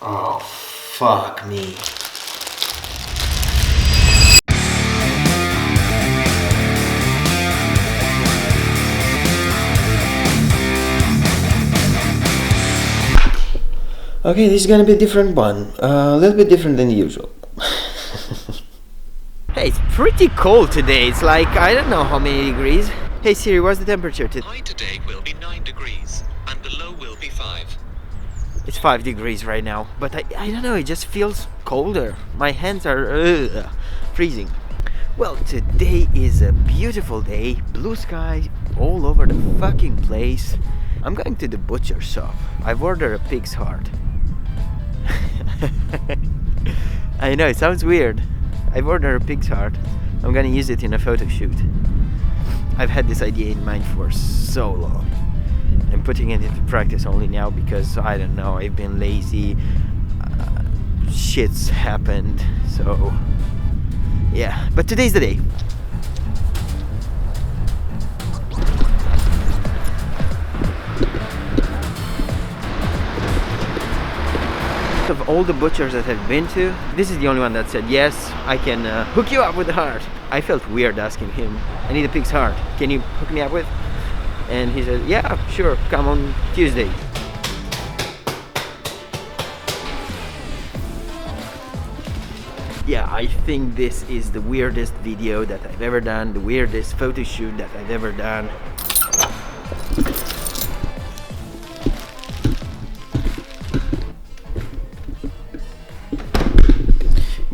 Oh, fuck me. Okay, this is gonna be a different one. A little bit different than usual. Hey, it's pretty cold today. It's like, I don't know how many degrees. Hey Siri, what's the temperature today? High today will be 9 degrees and the low will be 5. It's 5 degrees right now, but I don't know, it just feels colder. My hands are freezing. Well, today is a beautiful day, blue sky all over the fucking place. I'm going to the butcher shop. I've ordered a pig's heart. I know, it sounds weird. I've ordered a pig's heart. I'm gonna use it in a photo shoot. I've had this idea in mind for so long. I'm putting it into practice only now because, I don't know, I've been lazy. Shit's happened, so yeah. But today's the day. Of all the butchers that I've been to, this is the only one that said, yes, I can hook you up with the heart. I felt weird asking him, I need a pig's heart, can you hook me up with? And he said, yeah, sure, come on Tuesday. Yeah, I think this is the weirdest video that I've ever done, the weirdest photo shoot that I've ever done.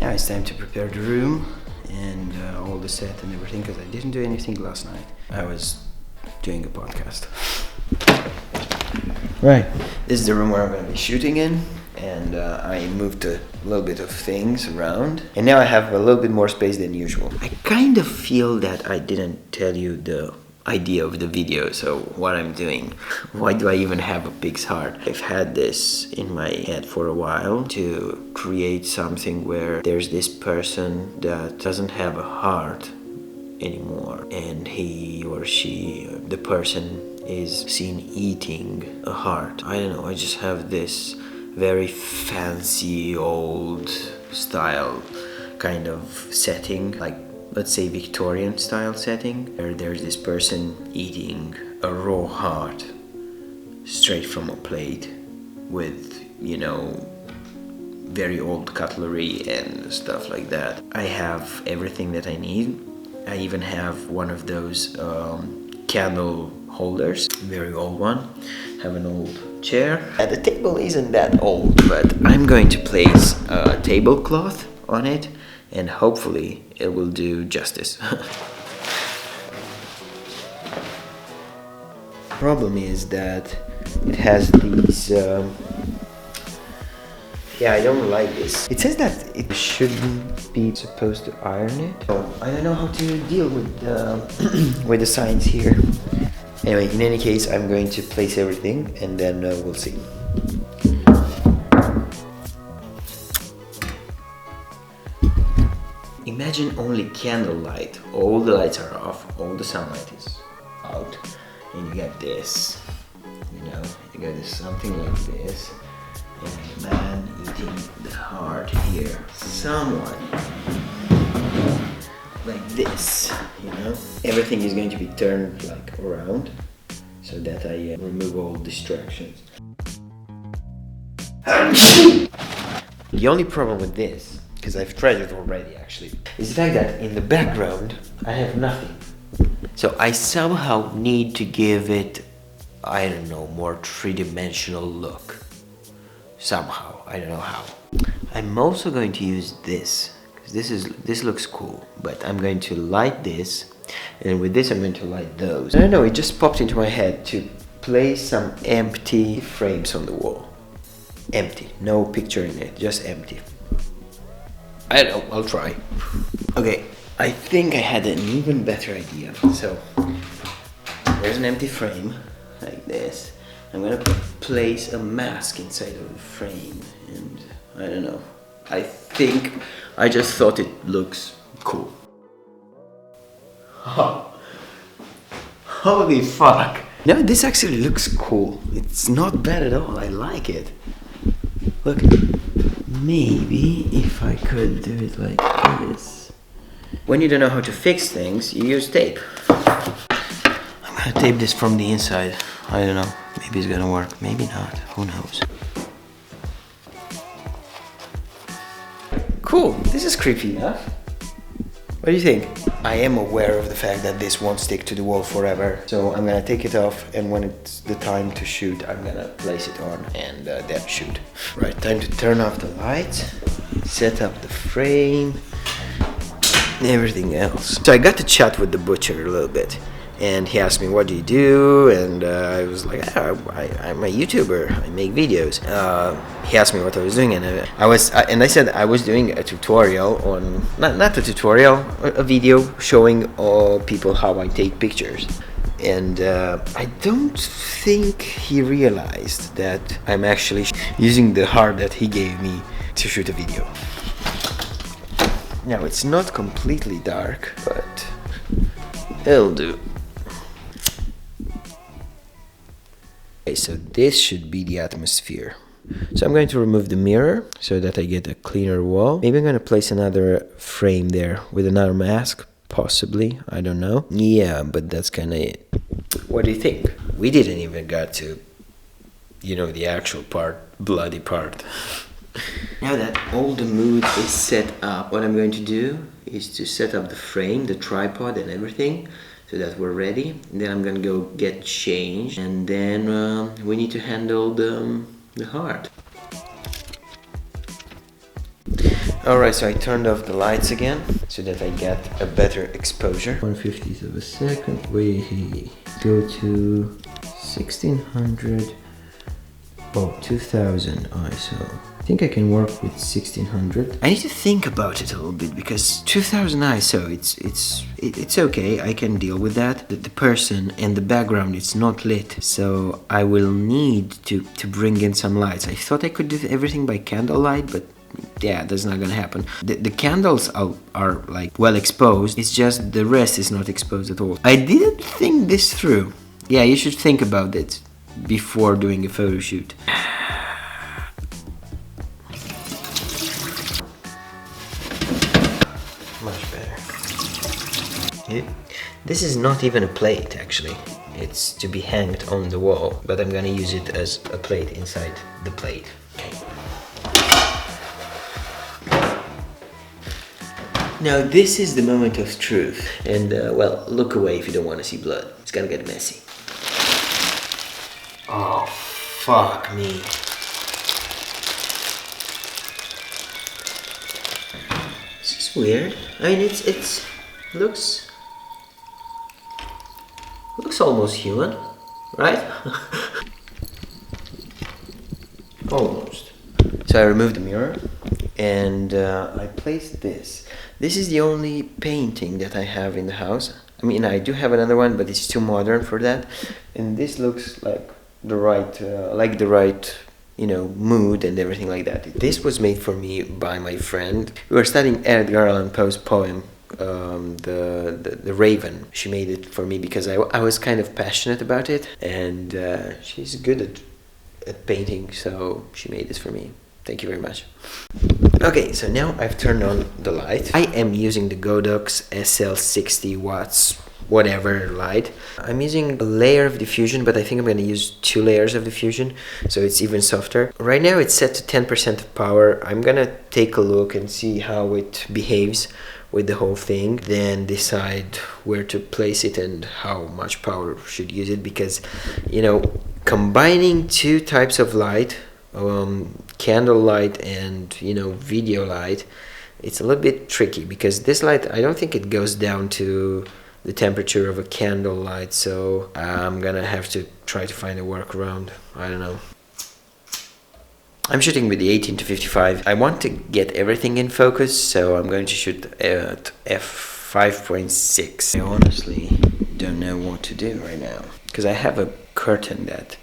Now it's time to prepare the room and all the set and everything, because I didn't do anything last night. I was doing a podcast. Right. This is the room where I'm going to be shooting in, and I moved a little bit of things around, and now I have a little bit more space than usual. I kind of feel that I didn't tell you the idea of the video, so what I'm doing. Why do I even have a pig's heart? I've had this in my head for a while to create something where there's this person that doesn't have a heart anymore, and he or she, the person, is seen eating a heart. I don't know, I just have this very fancy old style kind of setting, like let's say Victorian style setting, where there's this person eating a raw heart straight from a plate with, you know, very old cutlery and stuff like that. I have everything that I need. I even have one of those candle holders, very old one. Have an old chair. The table isn't that old, but I'm going to place a tablecloth on it, and hopefully it will do justice. Problem is that it has these yeah, I don't like this. It says that it shouldn't be supposed to iron it. So I don't know how to deal with with the signs here. Anyway, in any case, I'm going to place everything and then we'll see. Imagine only candlelight. All the lights are off, all the sunlight is out, and you get this. You know, you get this, something like this, and a man eating the heart here. Someone like this, you know. Everything is going to be turned like around, so that I remove all distractions. The only problem with this, because I've tried it already actually, is the fact that in the background I have nothing. So I somehow need to give it, I don't know, more three-dimensional look. Somehow, I don't know how. I'm also going to use this, because this looks cool, but I'm going to light this, and with this I'm going to light those. I don't know, it just popped into my head to place some empty frames on the wall. Empty, no picture in it, just empty. I don't know, I'll try. Okay, I think I had an even better idea. So, there's an empty frame, like this. I'm gonna place a mask inside of the frame, and I don't know. I just thought it looks cool. Holy fuck! No, this actually looks cool. It's not bad at all, I like it. Look, maybe if I could do it like this. When you don't know how to fix things, you use tape. I'm gonna tape this from the inside. I don't know, maybe it's gonna work, maybe not, who knows. Cool, this is creepy enough. What do you think? I am aware of the fact that this won't stick to the wall forever, so I'm gonna take it off, and when it's the time to shoot, I'm gonna place it on and then shoot. Right, time to turn off the lights, set up the frame, and everything else. So I got to chat with the butcher a little bit, and he asked me, what do you do? And I was like, I'm a YouTuber, I make videos. He asked me what I was doing, and I said I was doing a tutorial on, not a tutorial, a video showing people how I take pictures. And I don't think he realized that I'm actually using the heart that he gave me to shoot a video. Now it's not completely dark, but it'll do. Okay, so this should be the atmosphere. So I'm going to remove the mirror so that I get a cleaner wall. Maybe I'm going to place another frame there with another mask, possibly, I don't know. Yeah, but that's kind of it. What do you think? We didn't even get to, you know, the actual part, bloody part. Now that all the mood is set up, what I'm going to do is to set up the frame, the tripod and everything, so that we're ready. And then I'm gonna go get changed, and then we need to handle the heart. Alright, so I turned off the lights again so that I get a better exposure. 1/50th of a second, we go to 1600, oh, 2000 ISO. I think I can work with 1600. I need to think about it a little bit, because 2000 ISO, it's okay, I can deal with that. The person and the background, it's not lit, so I will need to bring in some lights. I thought I could do everything by candlelight, but yeah, that's not gonna happen. The candles are like well exposed, it's just the rest is not exposed at all. I didn't think this through. Yeah, you should think about it before doing a photo shoot. Much better. This is not even a plate, actually. It's to be hanged on the wall, but I'm gonna use it as a plate inside the plate. Okay. Now this is the moment of truth, and well, look away if you don't want to see blood. It's gonna get messy. Oh, fuck me. This is weird. I mean, it looks almost human, right? Almost. So I removed the mirror, and I placed this. This is the only painting that I have in the house. I mean, I do have another one, but it's too modern for that. And this looks like the right, you know, mood and everything like that. This was made for me by my friend. We were studying Edgar Allan Poe's poem, the Raven. She made it for me because I was kind of passionate about it, and she's good at painting, so she made this for me. Thank you very much. Okay, so now I've turned on the light. I am using the Godox SL60 watts, whatever light. I'm using a layer of diffusion, but I think I'm going to use 2 layers of diffusion, so it's even softer. Right now it's set to 10% of power. I'm going to take a look and see how it behaves with the whole thing, then decide where to place it and how much power should use it, because, you know, combining 2 types of light, candle light and, you know, video light, it's a little bit tricky, because this light, I don't think it goes down to the temperature of a candle light, so I'm gonna have to try to find a workaround. I don't know. I'm shooting with the 18-55. I want to get everything in focus, so I'm going to shoot at f5.6. I honestly don't know what to do right now, because I have a curtain that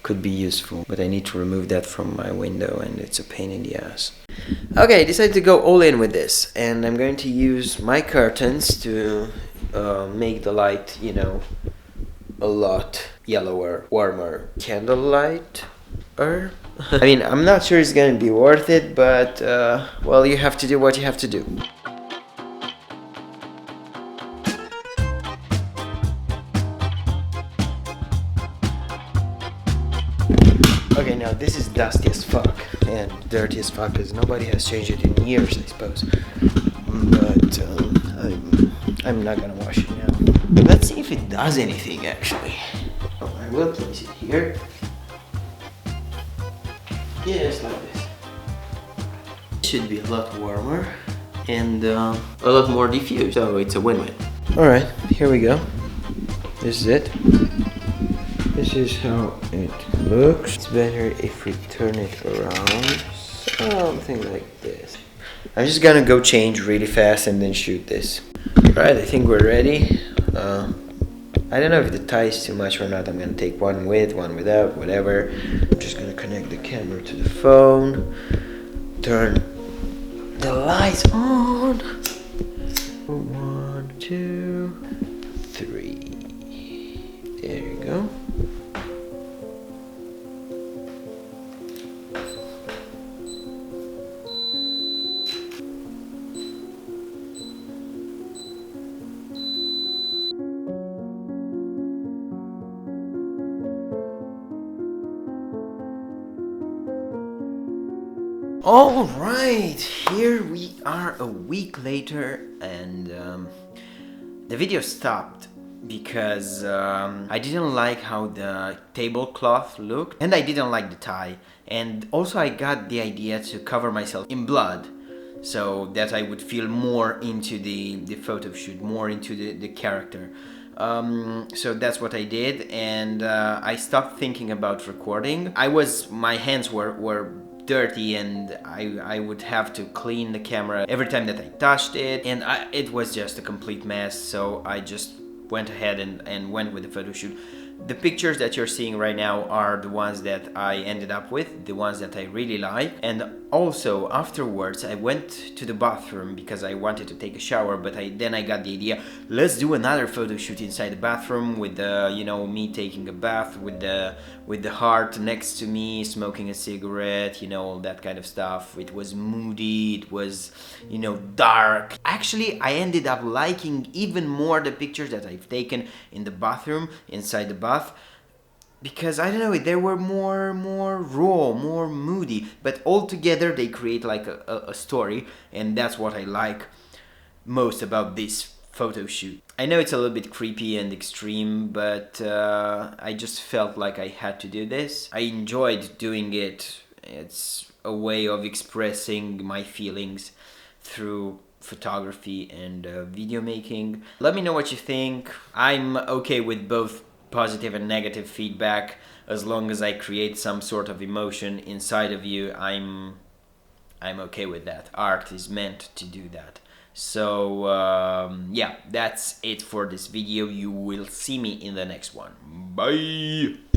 could be useful, but I need to remove that from my window, and it's a pain in the ass. Okay, I decided to go all in with this, and I'm going to use my curtains to make the light, you know, a lot yellower, warmer. Candlelight, I mean, I'm not sure it's gonna be worth it, but well, you have to do what you have to do. Okay, now this is dusty as fuck and dirty as fuck because nobody has changed it in years, I suppose. But I'm not gonna wash it now. Let's see if it does anything actually. I will place it here. Yes, like this. It should be a lot warmer and a lot more diffused, so it's a win-win. Alright, here we go. This is it. This is how it looks. It's better if we turn it around, something like this. I'm just gonna go change really fast and then shoot this. Alright, I think we're ready. I don't know if the tie is too much or not. I'm gonna take one with, one without, whatever. I'm just gonna connect the camera to the phone. Turn the lights on. 1, 2, 3. There you go. All right, here we are a week later, and the video stopped because I didn't like how the tablecloth looked, and I didn't like the tie, and also I got the idea to cover myself in blood so that I would feel more into the photo shoot, more into the character. So that's what I did, and I stopped thinking about recording. My hands were dirty, and I would have to clean the camera every time that I touched it, and it was just a complete mess, so I just went ahead and went with the photo shoot. The pictures that you're seeing right now are the ones that I ended up with, the ones that I really like. And also afterwards I went to the bathroom because I wanted to take a shower, but then I got the idea, let's do another photo shoot inside the bathroom with me taking a bath with the heart next to me, smoking a cigarette, all that kind of stuff. It was moody, it was dark. Actually, I ended up liking even more the pictures that I've taken in the bathroom, inside the bath, because I don't know, they were more raw, more moody, but all together they create like a story, and that's what I like most about this photo shoot. I know it's a little bit creepy and extreme, but I just felt like I had to do this. I enjoyed doing it. It's a way of expressing my feelings through photography and video making. Let me know what you think. I'm okay with both positive and negative feedback, as long as I create some sort of emotion inside of you. I'm okay with that. Art is meant to do that. So yeah, that's it for this video. You will see me in the next one. Bye.